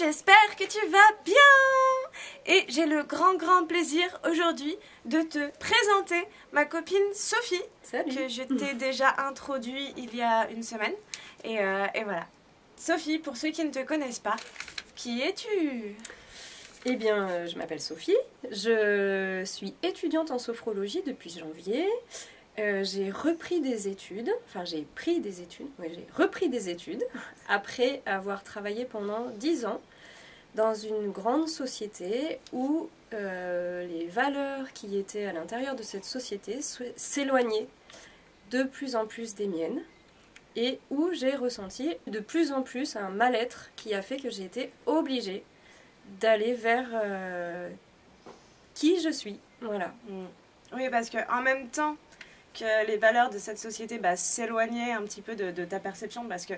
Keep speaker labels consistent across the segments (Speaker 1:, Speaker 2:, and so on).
Speaker 1: j'espère que tu vas bien. Et j'ai le grand plaisir aujourd'hui de te présenter ma copine Sophie.
Speaker 2: Salut.
Speaker 1: Que je t'ai déjà introduit il y a une semaine. Et voilà. Sophie, pour ceux qui ne te connaissent pas, qui es-tu?
Speaker 2: Eh bien, je m'appelle Sophie, je suis étudiante en sophrologie depuis janvier. J'ai repris des études, j'ai repris des études après avoir travaillé pendant 10 ans dans une grande société où les valeurs qui étaient à l'intérieur de cette société s'éloignaient de plus en plus des miennes et où j'ai ressenti de plus en plus un mal-être qui a fait que j'ai été obligée d'aller vers qui je suis. Voilà.
Speaker 1: Oui, parce qu'en même temps que les valeurs de cette société s'éloignaient un petit peu de ta perception, parce que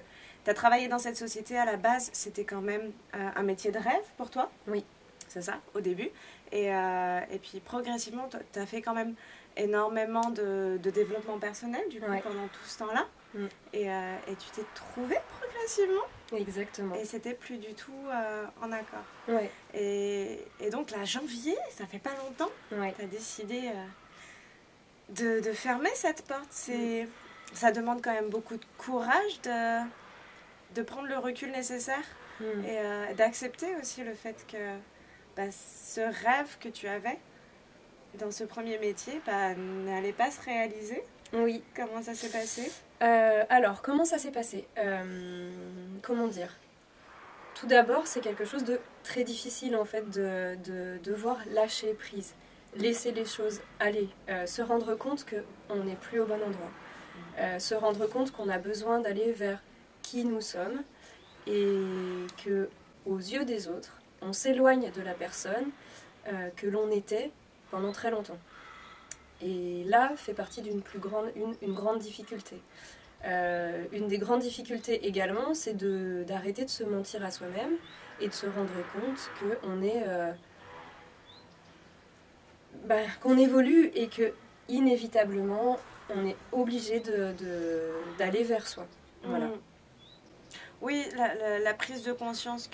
Speaker 1: tu as travaillé dans cette société à la base, c'était quand même un métier de rêve pour toi.
Speaker 2: Oui.
Speaker 1: C'est ça, au début. Et puis progressivement, tu as fait quand même énormément de développement personnel du coup, pendant tout ce temps-là. Et tu t'es trouvée progressivement.
Speaker 2: Exactement.
Speaker 1: Et c'était plus du tout en accord.
Speaker 2: Ouais.
Speaker 1: Et donc là, janvier, ça fait pas longtemps, tu as décidé de fermer cette porte. Ça demande quand même beaucoup de courage de prendre le recul nécessaire et d'accepter aussi le fait que ce rêve que tu avais dans ce premier métier n'allait pas se réaliser.
Speaker 2: Oui.
Speaker 1: Comment ça s'est passé?
Speaker 2: Alors, comment ça s'est passé? Comment dire? Tout d'abord, c'est quelque chose de très difficile en fait de devoir lâcher prise, laisser les choses aller, se rendre compte qu'on n'est plus au bon endroit, se rendre compte qu'on a besoin d'aller vers qui nous sommes et que, aux yeux des autres, on s'éloigne de la personne que l'on était pendant très longtemps. Et là fait partie d'une une grande difficulté. Une des grandes difficultés également, c'est d'arrêter de se mentir à soi-même et de se rendre compte qu'on est, qu'on évolue et que inévitablement on est obligé d'aller vers soi. Voilà.
Speaker 1: Oui, la prise de conscience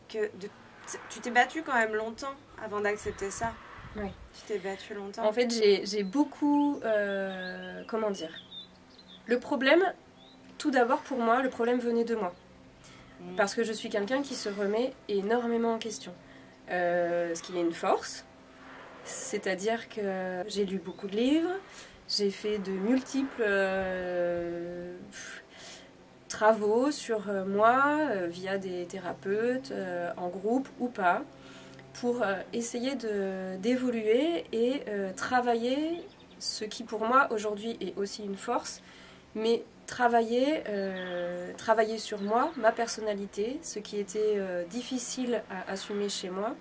Speaker 1: tu t'es battue quand même longtemps avant d'accepter ça.
Speaker 2: Oui.
Speaker 1: Tu t'es battue longtemps.
Speaker 2: En fait, j'ai beaucoup... comment dire? Le problème, tout d'abord pour moi, le problème venait de moi. Parce que je suis quelqu'un qui se remet énormément en question. Ce qui est une force. C'est-à-dire que j'ai lu beaucoup de livres, j'ai fait de multiples travaux sur moi, via des thérapeutes, en groupe ou pas, pour essayer d'évoluer et travailler ce qui pour moi aujourd'hui est aussi une force, mais travailler sur moi, ma personnalité, ce qui était difficile à assumer chez moi,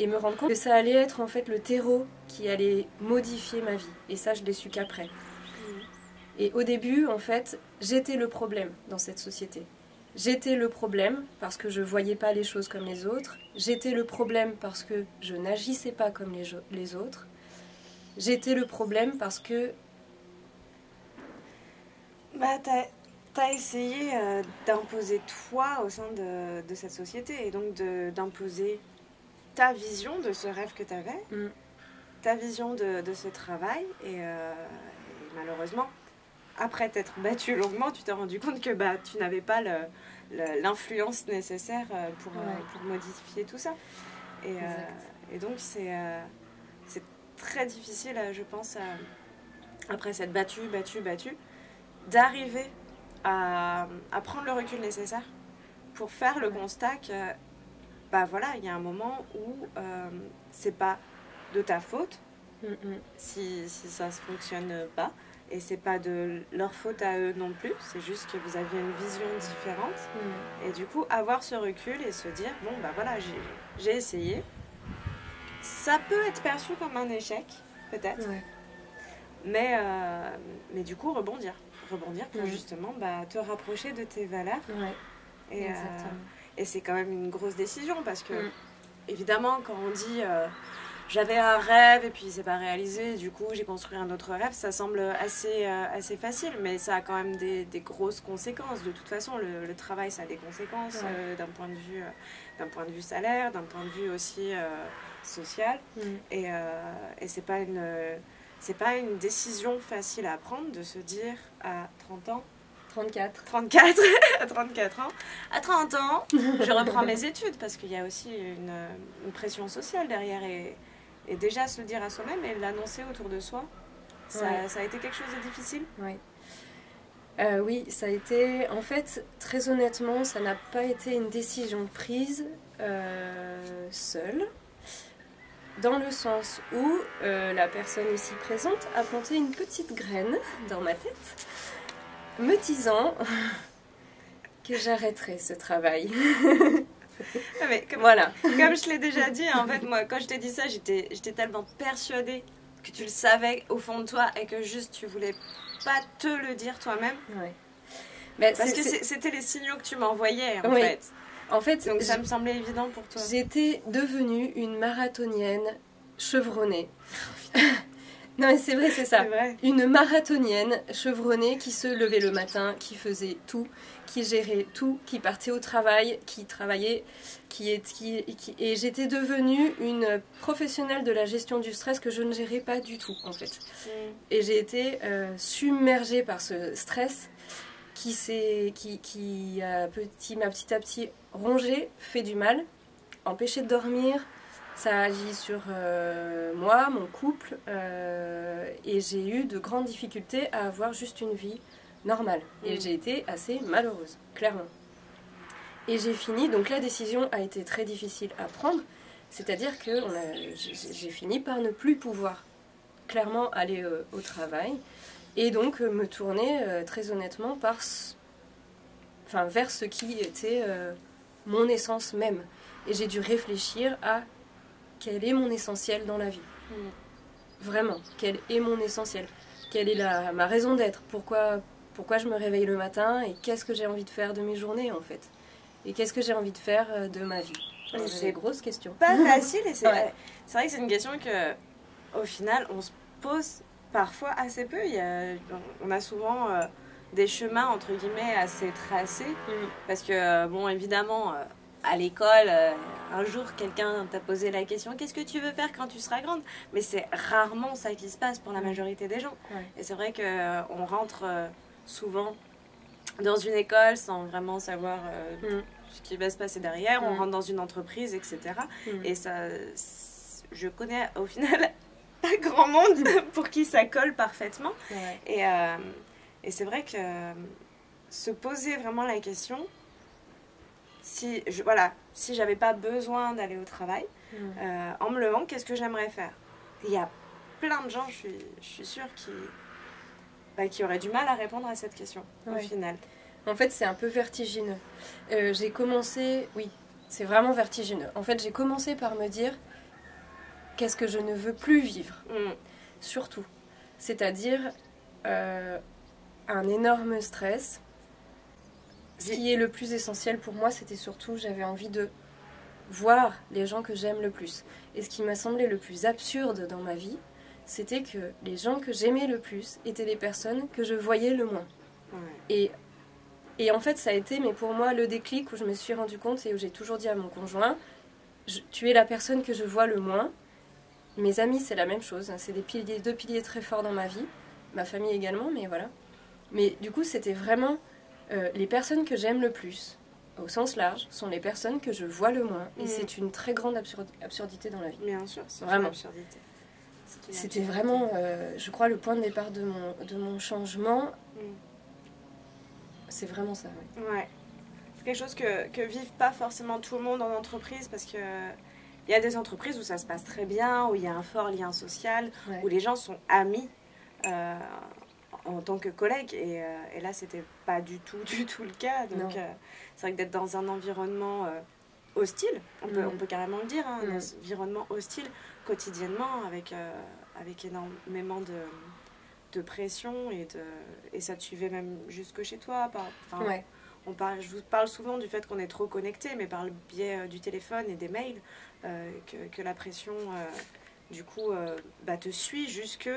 Speaker 2: et me rendre compte que ça allait être en fait le terreau qui allait modifier ma vie. Et ça, je l'ai su qu'après. Et au début, en fait, j'étais le problème dans cette société. J'étais le problème parce que je ne voyais pas les choses comme les autres. J'étais le problème parce que je n'agissais pas comme les autres. J'étais le problème parce que...
Speaker 1: t'as essayé d'imposer toi au sein de cette société et donc d'imposer ta vision de ce rêve que tu avais, ta vision de ce travail et malheureusement, après t'être battue longuement, tu t'es rendu compte que tu n'avais pas l'influence nécessaire pour modifier tout ça. Et donc c'est très difficile, je pense, après s'être battue, d'arriver à prendre le recul nécessaire pour faire le constat que il y a un moment où c'est pas de ta faute si ça ne fonctionne pas. Et c'est pas de leur faute à eux non plus, c'est juste que vous aviez une vision différente. Et du coup, avoir ce recul et se dire, j'ai essayé. Ça peut être perçu comme un échec, peut-être. Mais du coup, rebondir pour justement te rapprocher de tes valeurs. Et c'est quand même une grosse décision parce que, évidemment, quand on dit j'avais un rêve et puis il s'est pas réalisé, du coup j'ai construit un autre rêve, ça semble assez facile, mais ça a quand même des grosses conséquences. De toute façon, le travail, ça a des conséquences d'un point de vue salaire, d'un point de vue aussi social. Et c'est pas une décision facile à prendre de se dire à 30 ans, 34 à 34 ans. À 30 ans, je reprends mes études parce qu'il y a aussi une pression sociale derrière et déjà se le dire à soi-même et l'annoncer autour de soi, ça a été quelque chose de difficile.
Speaker 2: Oui, ça a été, en fait, très honnêtement, ça n'a pas été une décision prise seule, dans le sens où la personne ici présente a planté une petite graine dans ma tête, me disant que j'arrêterais ce travail.
Speaker 1: Mais voilà. Comme je l'ai déjà dit, en fait, moi, quand je t'ai dit ça, j'étais tellement persuadée que tu le savais au fond de toi et que juste tu voulais pas te le dire toi-même. Parce que c'était les signaux que tu m'envoyais, en fait.
Speaker 2: En fait,
Speaker 1: donc ça me semblait évident pour toi.
Speaker 2: J'étais devenue une marathonienne chevronnée. Non mais c'est vrai, c'est ça.
Speaker 1: C'est vrai.
Speaker 2: Une marathonienne chevronnée qui se levait le matin, qui faisait tout, qui gérait tout, qui partait au travail, qui travaillait, et j'étais devenue une professionnelle de la gestion du stress que je ne gérais pas du tout en fait. Et j'ai été submergée par ce stress qui a petit à petit rongé, fait du mal, empêché de dormir. Ça agit sur moi, mon couple, et j'ai eu de grandes difficultés à avoir juste une vie normale. Et j'ai été assez malheureuse, clairement. Et j'ai fini, donc la décision a été très difficile à prendre, c'est-à-dire que j'ai fini par ne plus pouvoir clairement aller au travail, et donc me tourner très honnêtement vers ce qui était mon essence même. Et j'ai dû réfléchir à quel est mon essentiel dans la vie. Vraiment, quel est mon essentiel. Quelle est ma raison d'être. Pourquoi je me réveille le matin et qu'est-ce que j'ai envie de faire de mes journées en fait. Et qu'est-ce que j'ai envie de faire de ma vie. C'est une grosse question.
Speaker 1: Pas facile et c'est vrai que c'est une question que au final on se pose parfois assez peu. On a souvent des chemins entre guillemets assez tracés parce que bon évidemment à l'école, un jour, quelqu'un t'a posé la question « Qu'est-ce que tu veux faire quand tu seras grande ?» Mais c'est rarement ça qui se passe pour la majorité des gens. Et c'est vrai qu'on rentre souvent dans une école sans vraiment savoir ce qui va se passer derrière. On rentre dans une entreprise, etc. Et ça, je connais au final pas grand monde pour qui ça colle parfaitement. Et c'est vrai que se poser vraiment la question... Si j'avais pas besoin d'aller au travail, en me levant, qu'est-ce que j'aimerais faire? Il y a plein de gens, je suis sûre, qui auraient du mal à répondre à cette question, au final.
Speaker 2: En fait, c'est un peu vertigineux. J'ai commencé... Oui, c'est vraiment vertigineux. En fait, j'ai commencé par me dire qu'est-ce que je ne veux plus vivre. Surtout. C'est-à-dire un énorme stress. Ce qui est le plus essentiel pour moi, c'était surtout, j'avais envie de voir les gens que j'aime le plus. Et ce qui m'a semblé le plus absurde dans ma vie, c'était que les gens que j'aimais le plus étaient les personnes que je voyais le moins. Et en fait, ça a été, mais pour moi, le déclic où je me suis rendu compte et où j'ai toujours dit à mon conjoint, tu es la personne que je vois le moins. Mes amis, c'est la même chose. C'est deux piliers très forts dans ma vie. Ma famille également, mais voilà. Mais du coup, c'était vraiment... les personnes que j'aime le plus, au sens large, sont les personnes que je vois le moins. Et c'est une très grande absurdité dans la vie.
Speaker 1: Bien sûr, c'est
Speaker 2: vraiment.
Speaker 1: Une absurdité.
Speaker 2: C'était vraiment, je crois, le point de départ de mon changement. C'est vraiment ça,
Speaker 1: ouais. C'est quelque chose que vivent pas forcément tout le monde en entreprise, parce que il y a des entreprises où ça se passe très bien, où il y a un fort lien social, où les gens sont amis. En tant que collègue, et là c'était pas du tout le cas, donc c'est vrai que d'être dans un environnement hostile, on peut carrément le dire, un environnement hostile quotidiennement avec énormément de pression et ça te suivait même jusque chez toi. Je vous parle souvent du fait qu'on est trop connecté, mais par le biais du téléphone et des mails, que la pression du coup, te suit jusque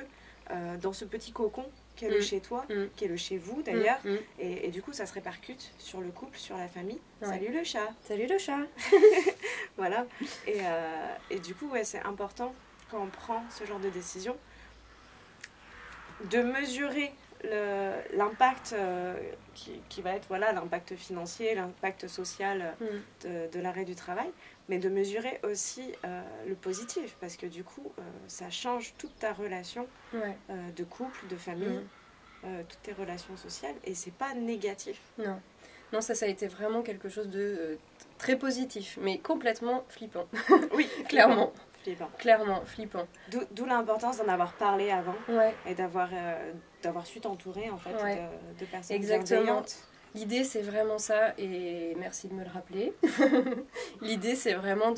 Speaker 1: dans ce petit cocon qu'est le chez toi, qu'est le chez vous d'ailleurs, et du coup ça se répercute sur le couple, sur la famille. Ouais. Salut le chat.
Speaker 2: Salut le chat.
Speaker 1: Voilà, et du coup ouais, c'est important quand on prend ce genre de décision de mesurer l'impact qui va être l'impact financier, l'impact social de l'arrêt du travail, mais de mesurer aussi le positif, parce que du coup ça change toute ta relation de couple, de famille, toutes tes relations sociales, et c'est pas négatif.
Speaker 2: Non, ça a été vraiment quelque chose de très positif, mais complètement flippant.
Speaker 1: Oui,
Speaker 2: clairement.
Speaker 1: Flippant.
Speaker 2: Clairement, flippant.
Speaker 1: D'où l'importance d'en avoir parlé avant et d'avoir su t'entourer en fait de personnes bienveillantes.
Speaker 2: L'idée c'est vraiment ça, et merci de me le rappeler. L'idée c'est vraiment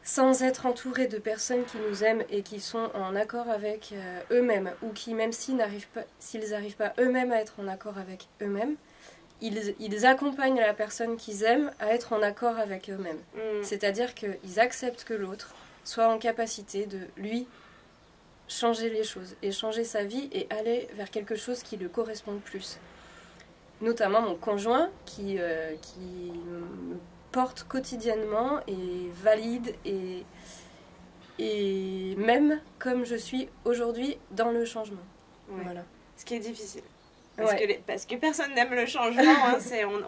Speaker 2: sans être entouré de personnes qui nous aiment et qui sont en accord avec eux-mêmes, ou qui même s'ils n'arrivent pas eux-mêmes à être en accord avec eux-mêmes, ils accompagnent la personne qu'ils aiment à être en accord avec eux-mêmes. C'est-à-dire qu'ils acceptent que l'autre soit en capacité de, lui, changer les choses et changer sa vie et aller vers quelque chose qui le corresponde plus. Notamment mon conjoint qui me porte quotidiennement et valide et même comme je suis aujourd'hui dans le changement.
Speaker 1: Ouais.
Speaker 2: Voilà.
Speaker 1: Ce qui est difficile. Parce que personne n'aime le changement.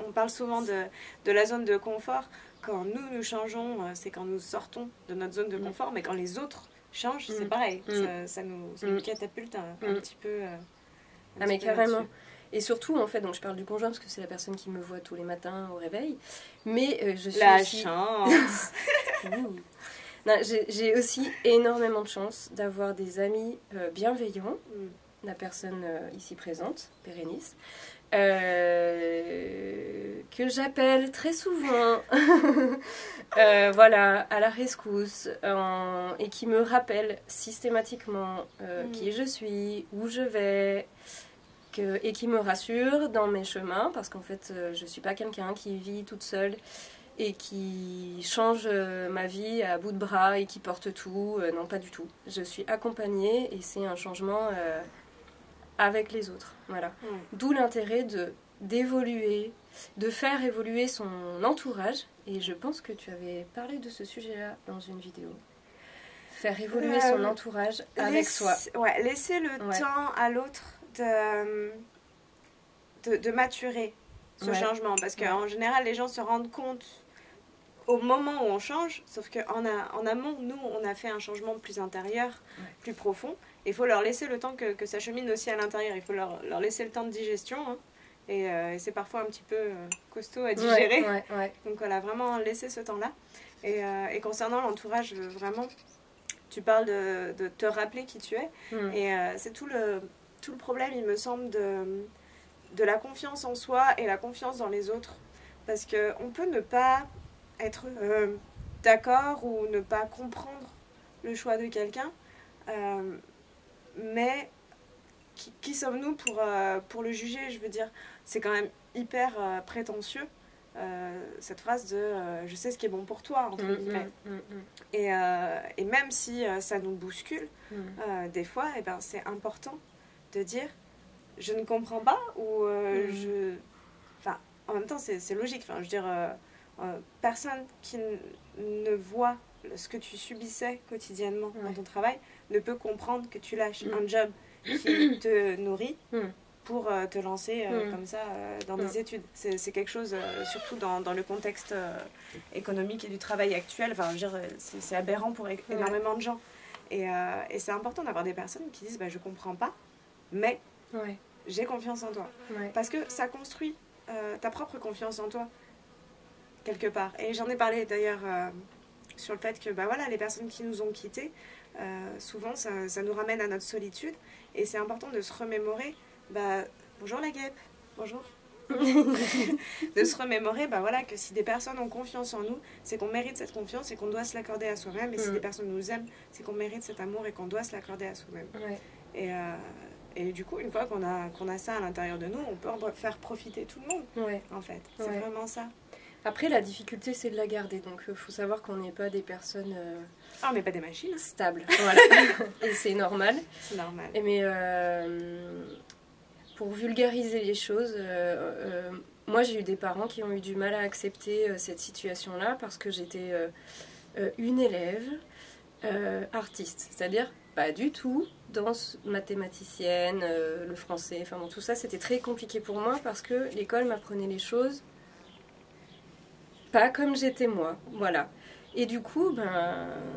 Speaker 1: On parle souvent de la zone de confort. Quand nous changeons, c'est quand nous sortons de notre zone de confort. Mais quand les autres changent, c'est pareil. Ça nous catapulte un petit peu.
Speaker 2: Mais carrément. Et surtout, en fait, donc je parle du conjoint parce que c'est la personne qui me voit tous les matins au réveil. Mais je suis
Speaker 1: chance.
Speaker 2: Non, j'ai aussi énormément de chance d'avoir des amis bienveillants. La personne ici présente, Bérénice, que j'appelle très souvent à la rescousse, et qui me rappelle systématiquement qui je suis, où je vais, et qui me rassure dans mes chemins, parce qu'en fait je ne suis pas quelqu'un qui vit toute seule et qui change ma vie à bout de bras et qui porte tout. Non, pas du tout. Je suis accompagnée et c'est un changement avec les autres. Voilà. D'où l'intérêt d'évoluer, de faire évoluer son entourage. Et je pense que tu avais parlé de ce sujet-là dans une vidéo. Faire évoluer son entourage avec soi.
Speaker 1: Ouais, laisser le temps à l'autre de maturer ce changement. Parce qu'en général, les gens se rendent compte au moment où on change, sauf qu'en amont, nous, on a fait un changement plus intérieur, plus profond. Il faut leur laisser le temps que ça chemine aussi à l'intérieur. Il faut leur laisser le temps de digestion. Et c'est parfois un petit peu costaud à digérer. Donc voilà, vraiment laisser ce temps-là. Et concernant l'entourage, vraiment, tu parles de te rappeler qui tu es. Et c'est tout le problème, il me semble, de la confiance en soi et la confiance dans les autres. Parce qu'on peut ne pas être d'accord ou ne pas comprendre le choix de quelqu'un. Mais qui sommes-nous pour le juger? Je veux dire, c'est quand même hyper prétentieux, cette phrase de je sais ce qui est bon pour toi, entre guillemets. Et même si ça nous bouscule, des fois, c'est important de dire je ne comprends pas, ou Enfin, en même temps, c'est logique. Enfin, je veux dire, personne qui ne voit ce que tu subissais quotidiennement dans ton travail ne peut comprendre que tu lâches un job qui te nourrit pour te lancer comme ça dans des études. C'est quelque chose, surtout dans le contexte économique et du travail actuel, enfin, je veux dire, c'est aberrant pour énormément de gens. Et c'est important d'avoir des personnes qui disent je comprends pas, mais j'ai confiance en toi. Parce que ça construit ta propre confiance en toi, quelque part. Et j'en ai parlé d'ailleurs sur le fait que les personnes qui nous ont quittés, souvent ça nous ramène à notre solitude, et c'est important de se remémorer bonjour la guêpe, bonjour de se remémorer que si des personnes ont confiance en nous, c'est qu'on mérite cette confiance et qu'on doit se l'accorder à soi-même, et si des personnes nous aiment, c'est qu'on mérite cet amour et qu'on doit se l'accorder à soi-même. Et du coup, une fois qu'on a ça à l'intérieur de nous, on peut en faire profiter tout le monde, en fait. C'est vraiment ça.
Speaker 2: Après, la difficulté, c'est de la garder. Donc, il faut savoir qu'on n'est pas des personnes
Speaker 1: Ah, mais pas des machines.
Speaker 2: Stables. Voilà. Et c'est normal.
Speaker 1: C'est normal.
Speaker 2: Mais pour vulgariser les choses, moi, j'ai eu des parents qui ont eu du mal à accepter cette situation-là parce que j'étais une élève artiste. C'est-à-dire pas du tout danse, mathématicienne, le français, enfin bon, tout ça, c'était très compliqué pour moi parce que l'école m'apprenait les choses pas comme j'étais moi, voilà. Et du coup,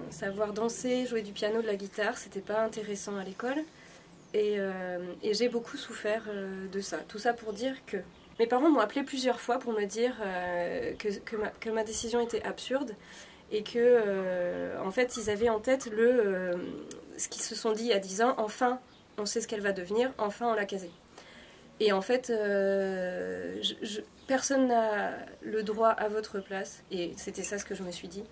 Speaker 2: savoir danser, jouer du piano, de la guitare, c'était pas intéressant à l'école. Et j'ai beaucoup souffert de ça. Tout ça pour dire que mes parents m'ont appelé plusieurs fois pour me dire que ma décision était absurde et que, en fait, ils avaient en tête ce qu'ils se sont dit il y a 10 ans, enfin, on sait ce qu'elle va devenir, enfin, on l'a casée. Et en fait, personne n'a le droit à votre place, et c'était ça ce que je me suis dit,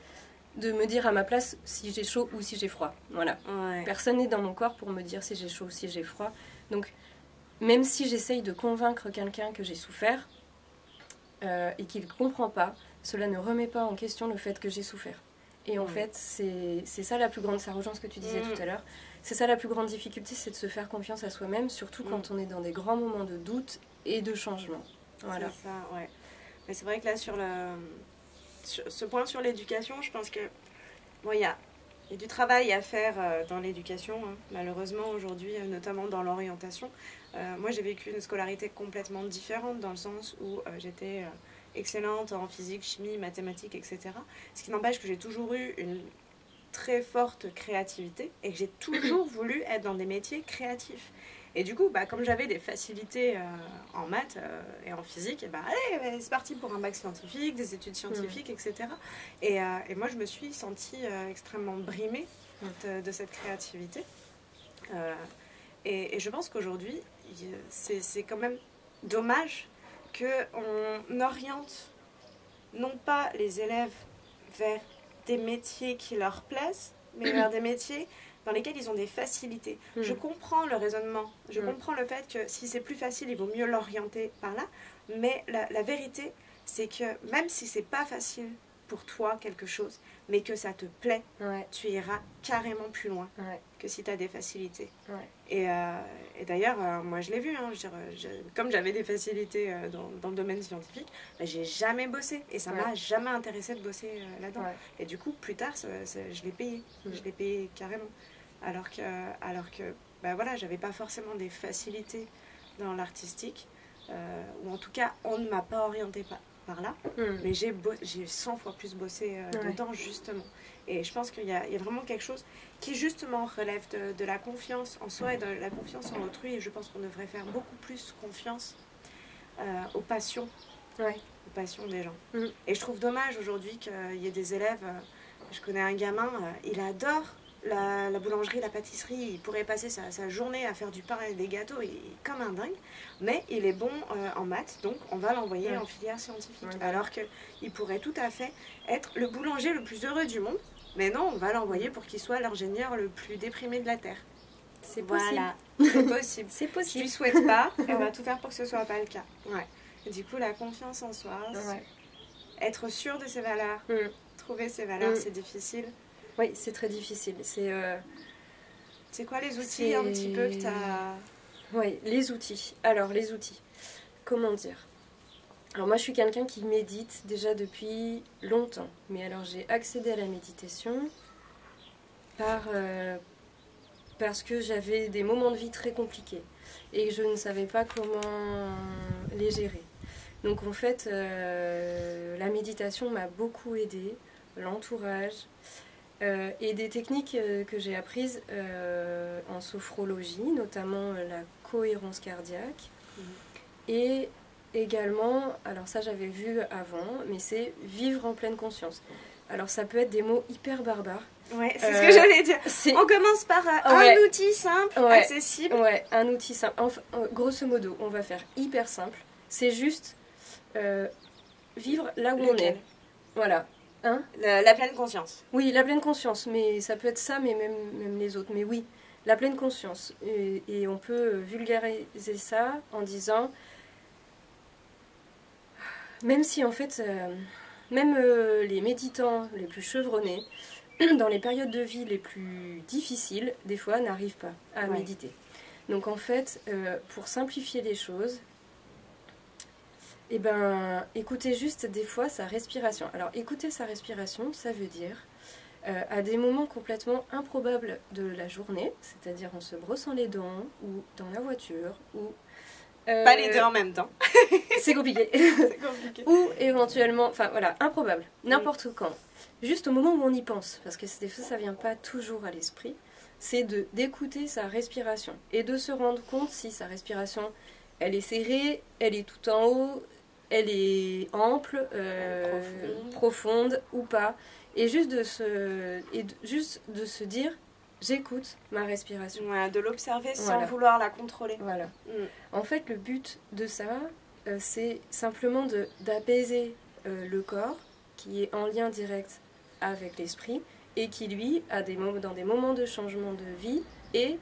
Speaker 2: de me dire à ma place si j'ai chaud ou si j'ai froid. Voilà.
Speaker 1: Ouais.
Speaker 2: Personne n'est dans mon corps pour me dire si j'ai chaud ou si j'ai froid. Donc, même si j'essaye de convaincre quelqu'un que j'ai souffert et qu'il ne comprend pas, cela ne remet pas en question le fait que j'ai souffert. Et en fait, c'est ça la plus grande, ça rejoint ce que tu disais tout à l'heure, c'est ça la plus grande difficulté, c'est de se faire confiance à soi-même, surtout quand on est dans des grands moments de doute et de changement. Voilà.
Speaker 1: C'est ça, ouais. Mais c'est vrai que là, sur ce point sur l'éducation, je pense que il y a du travail à faire dans l'éducation, hein. Malheureusement aujourd'hui, notamment dans l'orientation. Moi, j'ai vécu une scolarité complètement différente dans le sens où j'étais excellente en physique, chimie, mathématiques, etc. Ce qui n'empêche que j'ai toujours eu une très forte créativité et que j'ai toujours voulu être dans des métiers créatifs. Et du coup, comme j'avais des facilités en maths et en physique, allez, c'est parti pour un bac scientifique, des études scientifiques, etc. Et moi, je me suis sentie extrêmement brimée de cette créativité. Et je pense qu'aujourd'hui, c'est quand même dommage qu'on oriente non pas les élèves vers des métiers qui leur plaisent, mais vers des métiers dans lesquels ils ont des facilités. Je comprends le raisonnement, je comprends le fait que si c'est plus facile, il vaut mieux l'orienter par là, mais la vérité, c'est que même si c'est pas facile pour toi quelque chose, mais que ça te plaît, tu iras carrément plus loin que si tu as des facilités. Et d'ailleurs, moi je l'ai vu, hein, comme j'avais des facilités dans le domaine scientifique, j'ai jamais bossé et ça m'a jamais intéressé de bosser là-dedans. Et du coup, plus tard, je l'ai payé. Je l'ai payé carrément. Alors que voilà, j'avais pas forcément des facilités dans l'artistique, ou en tout cas, on ne m'a pas orientée par là, mais j'ai 100 fois plus bossé dedans, justement. Et je pense qu'il y a vraiment quelque chose qui, justement, relève de la confiance en soi et de la confiance en autrui. Et je pense qu'on devrait faire beaucoup plus confiance aux passions, aux passions des gens. Et je trouve dommage aujourd'hui qu'il y ait des élèves. Je connais un gamin, il adore la boulangerie, la pâtisserie, il pourrait passer sa journée à faire du pain et des gâteaux, comme un dingue, mais il est bon en maths, donc on va l'envoyer en filière scientifique. Alors qu'il pourrait tout à fait être le boulanger le plus heureux du monde, mais non, on va l'envoyer pour qu'il soit l'ingénieur le plus déprimé de la Terre.
Speaker 2: C'est possible.
Speaker 1: Voilà, c'est possible.
Speaker 2: C'est possible.
Speaker 1: Je lui souhaite pas, et on va tout faire pour que ce soit pas le cas. Et du coup, la confiance en soi, être sûr de ses valeurs, trouver ses valeurs, c'est difficile.
Speaker 2: Oui, c'est très difficile.
Speaker 1: C'est quoi les outils un petit peu que tu as...
Speaker 2: Oui, les outils. Alors, les outils. Comment dire ? Alors, moi, je suis quelqu'un qui médite déjà depuis longtemps. Mais alors, j'ai accédé à la méditation parce que j'avais des moments de vie très compliqués. Et je ne savais pas comment les gérer. Donc, en fait, la méditation m'a beaucoup aidée. L'entourage... et des techniques que j'ai apprises en sophrologie, notamment la cohérence cardiaque. Et également, alors ça j'avais vu avant, mais c'est vivre en pleine conscience. Alors ça peut être des mots hyper barbares.
Speaker 1: Ouais, c'est ce que j'allais dire. On commence par un outil simple, accessible.
Speaker 2: Ouais, un outil simple. Enfin, grosso modo, on va faire hyper simple. C'est juste vivre là où on est. Voilà. Hein,
Speaker 1: la pleine conscience.
Speaker 2: Oui, la pleine conscience, mais ça peut être ça, mais même les autres. Mais oui, la pleine conscience. Et on peut vulgariser ça en disant, même si en fait, même les méditants les plus chevronnés, dans les périodes de vie les plus difficiles, des fois, n'arrivent pas à méditer. Donc en fait, pour simplifier les choses, écoutez juste des fois sa respiration. Alors écouter sa respiration, ça veut dire à des moments complètement improbables de la journée, c'est-à-dire en se brossant les dents, ou dans la voiture, ou...
Speaker 1: pas les deux en même temps.
Speaker 2: C'est compliqué.
Speaker 1: C'est compliqué.
Speaker 2: Ou éventuellement, enfin voilà, improbable, n'importe quand. Juste au moment où on y pense, parce que des fois ça vient pas toujours à l'esprit, c'est d'écouter sa respiration et de se rendre compte si sa respiration, elle est serrée, elle est tout en haut, elle est ample, profonde ou pas. Et juste de se dire, j'écoute ma respiration.
Speaker 1: Ouais, de l'observer sans vouloir la contrôler.
Speaker 2: Voilà. En fait, le but de ça, c'est simplement d'apaiser le corps, qui est en lien direct avec l'esprit, et qui, lui, dans des moments de changement de vie, est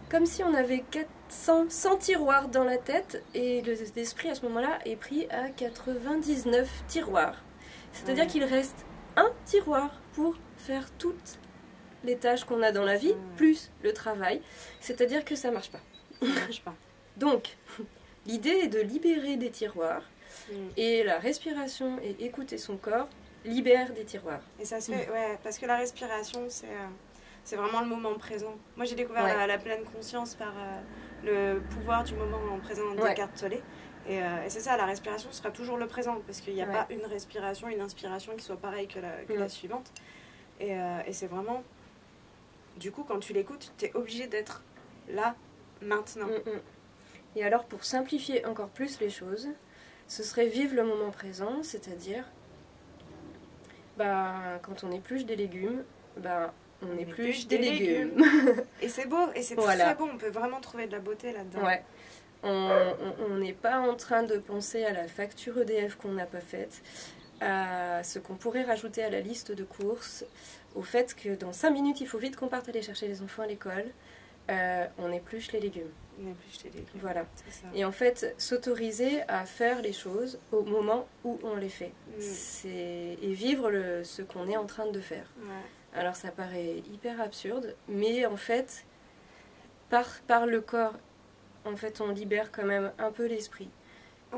Speaker 2: comme si on avait 100 tiroirs dans la tête, et l'esprit, à ce moment-là, est pris à 99 tiroirs. C'est-à-dire qu'il reste un tiroir pour faire toutes les tâches qu'on a dans la vie, plus le travail. C'est-à-dire que ça marche pas.
Speaker 1: Ça marche pas.
Speaker 2: Donc, l'idée est de libérer des tiroirs, et la respiration et écouter son corps libère des tiroirs.
Speaker 1: Et ça se fait, parce que la respiration, c'est vraiment le moment présent. Moi, j'ai découvert la pleine conscience par le pouvoir du moment présent d'Eckhart Tolle. Et c'est ça, la respiration sera toujours le présent, parce qu'il n'y a pas une respiration, une inspiration qui soit pareille que la suivante. Et c'est vraiment... Du coup, quand tu l'écoutes, tu es obligé d'être là, maintenant.
Speaker 2: Et alors, pour simplifier encore plus les choses, ce serait vivre le moment présent, c'est-à-dire, quand on épluche des légumes, on épluche des légumes.
Speaker 1: Et c'est beau, et c'est très beau, on peut vraiment trouver de la beauté là-dedans.
Speaker 2: Ouais. On n'est pas en train de penser à la facture EDF qu'on n'a pas faite, à ce qu'on pourrait rajouter à la liste de courses, au fait que dans 5 minutes, il faut vite qu'on parte aller chercher les enfants à l'école. On épluche les légumes. Voilà. Et en fait, s'autoriser à faire les choses au moment où on les fait. Et vivre ce qu'on est en train de faire. Ouais. Alors ça paraît hyper absurde, mais en fait, par le corps, en fait, on libère quand même un peu l'esprit.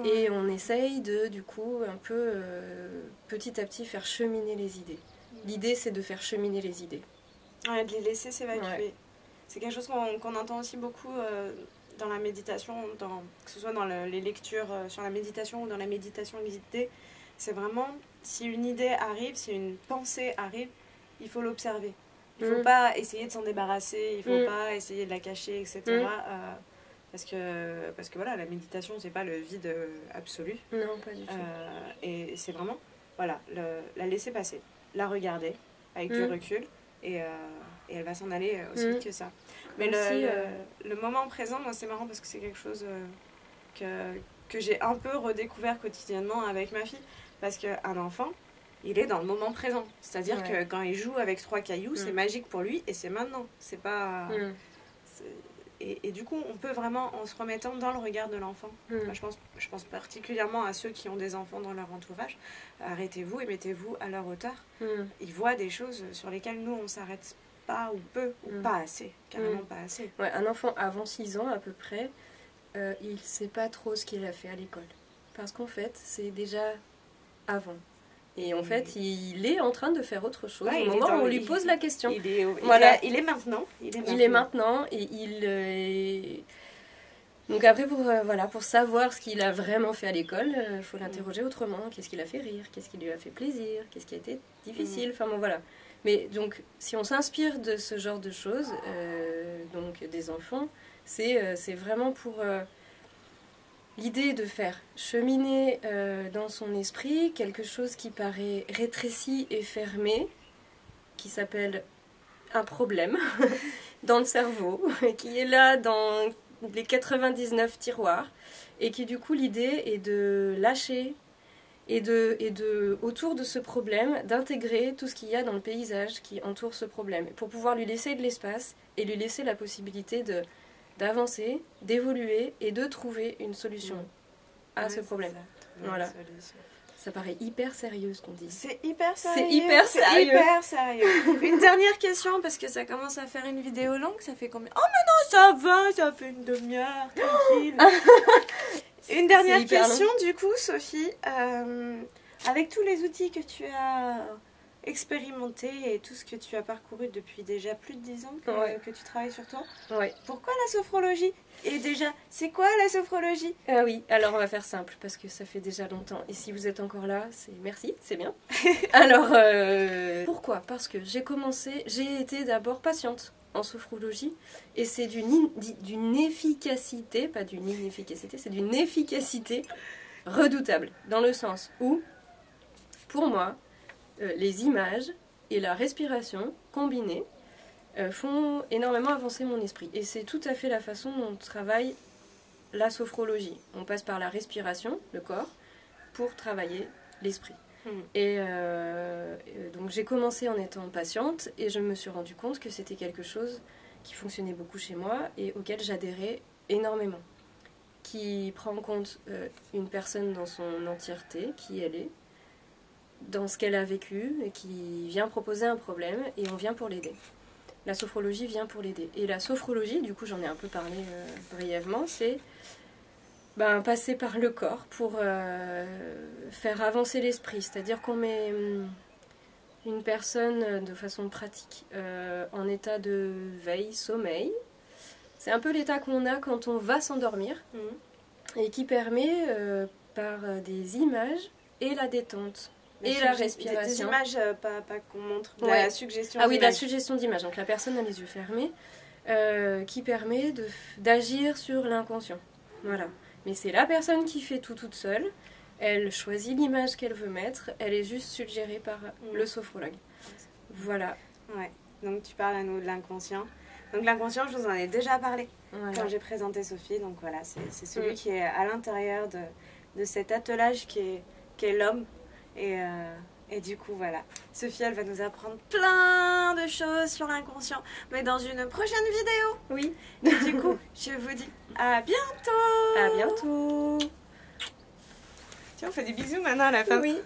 Speaker 2: Et on essaye de, du coup, un peu, petit à petit, faire cheminer les idées. L'idée, c'est de faire cheminer les idées.
Speaker 1: Ouais, de les laisser s'évacuer. Ouais. C'est quelque chose qu'on entend aussi beaucoup dans la méditation, que ce soit dans les lectures sur la méditation ou dans la méditation guidée. C'est vraiment, si une idée arrive, si une pensée arrive, il faut l'observer. Il ne faut pas essayer de s'en débarrasser, il ne faut pas essayer de la cacher, etc. Parce que voilà, la méditation, c'est pas le vide absolu.
Speaker 2: Non, pas du tout.
Speaker 1: Et c'est vraiment, voilà, la laisser passer, la regarder avec du recul, et elle va s'en aller aussi vite que ça. Mais le moment présent, moi, c'est marrant parce que c'est quelque chose que j'ai un peu redécouvert quotidiennement avec ma fille. Parce qu'un enfant, il est dans le moment présent. C'est-à-dire que quand il joue avec 3 cailloux, c'est magique pour lui et c'est maintenant. C'est pas... Et du coup, on peut vraiment, en se remettant dans le regard de l'enfant, moi, je pense particulièrement à ceux qui ont des enfants dans leur entourage, arrêtez-vous et mettez-vous à leur hauteur. Ils voient des choses sur lesquelles nous, on s'arrête pas ou peu, ou pas assez, carrément pas assez.
Speaker 2: Ouais, un enfant avant 6 ans à peu près, il ne sait pas trop ce qu'il a fait à l'école. Parce qu'en fait, c'est déjà avant. Et en fait, il est en train de faire autre chose au moment où on lui pose la question.
Speaker 1: Il est maintenant.
Speaker 2: Il est maintenant et Donc après, pour savoir ce qu'il a vraiment fait à l'école, il faut l'interroger autrement. Qu'est-ce qui l'a fait rire? Qu'est-ce qui lui a fait plaisir? Qu'est-ce qui a été difficile? Enfin bon, voilà. Mais donc, si on s'inspire de ce genre de choses, donc des enfants, c'est vraiment pour... l'idée de faire cheminer dans son esprit quelque chose qui paraît rétréci et fermé, qui s'appelle un problème dans le cerveau, qui est là dans les 99 tiroirs, et qui du coup l'idée est de lâcher et autour de ce problème, d'intégrer tout ce qu'il y a dans le paysage qui entoure ce problème, pour pouvoir lui laisser de l'espace et lui laisser la possibilité d'avancer, d'évoluer et de trouver une solution à ce problème. Voilà. Ça paraît hyper sérieux ce qu'on dit.
Speaker 1: C'est hyper sérieux.
Speaker 2: C'est hyper sérieux.
Speaker 1: Hyper sérieux. Une dernière question, parce que ça commence à faire une vidéo longue. Ça fait combien? Oh mais non, ça va, ça fait une demi-heure, tranquille. Une dernière question, du coup, Sophie. Avec tous les outils que tu as expérimentés et tout ce que tu as parcouru depuis déjà plus de 10 ans que tu travailles sur toi, pourquoi la sophrologie? Et déjà, c'est quoi la sophrologie?
Speaker 2: Oui, alors on va faire simple parce que ça fait déjà longtemps. Et si vous êtes encore là, c'est merci, c'est bien. Alors, pourquoi? Parce que j'ai été d'abord patiente en sophrologie et c'est d'une efficacité, pas d'une inefficacité, c'est d'une efficacité redoutable. Dans le sens où, pour moi, les images et la respiration combinées font énormément avancer mon esprit. Et c'est tout à fait la façon dont travaille la sophrologie. On passe par la respiration, le corps, pour travailler l'esprit. Et donc j'ai commencé en étant patiente et je me suis rendu compte que c'était quelque chose qui fonctionnait beaucoup chez moi et auquel j'adhérais énormément. Qui prend en compte une personne dans son entièreté, qui elle est, dans ce qu'elle a vécu, et qui vient proposer un problème et on vient pour l'aider. La sophrologie vient pour l'aider. Et la sophrologie, du coup j'en ai un peu parlé brièvement, c'est passer par le corps pour faire avancer l'esprit. C'est-à-dire qu'on met une personne de façon pratique en état de veille, sommeil. C'est un peu l'état qu'on a quand on va s'endormir et qui permet par des images et la détente. Et la respiration.
Speaker 1: Des images, pas qu'on montre, de la suggestion
Speaker 2: d'image. Ah oui, de la suggestion d'image. Donc la personne a les yeux fermés, qui permet d'agir sur l'inconscient. Voilà. Mais c'est la personne qui fait tout toute seule. Elle choisit l'image qu'elle veut mettre. Elle est juste suggérée par le sophrologue. Voilà.
Speaker 1: Ouais. Donc tu parles à nous de l'inconscient. Donc l'inconscient, je vous en ai déjà parlé quand j'ai présenté Sophie. Donc voilà, c'est celui qui est à l'intérieur de cet attelage qui est l'homme. Et du coup, voilà. Sophie, elle va nous apprendre plein de choses sur l'inconscient. Mais dans une prochaine vidéo.
Speaker 2: Oui.
Speaker 1: Et du coup, je vous dis à bientôt.
Speaker 2: À bientôt.
Speaker 1: Tiens, on fait des bisous maintenant à la fin.
Speaker 2: Oui.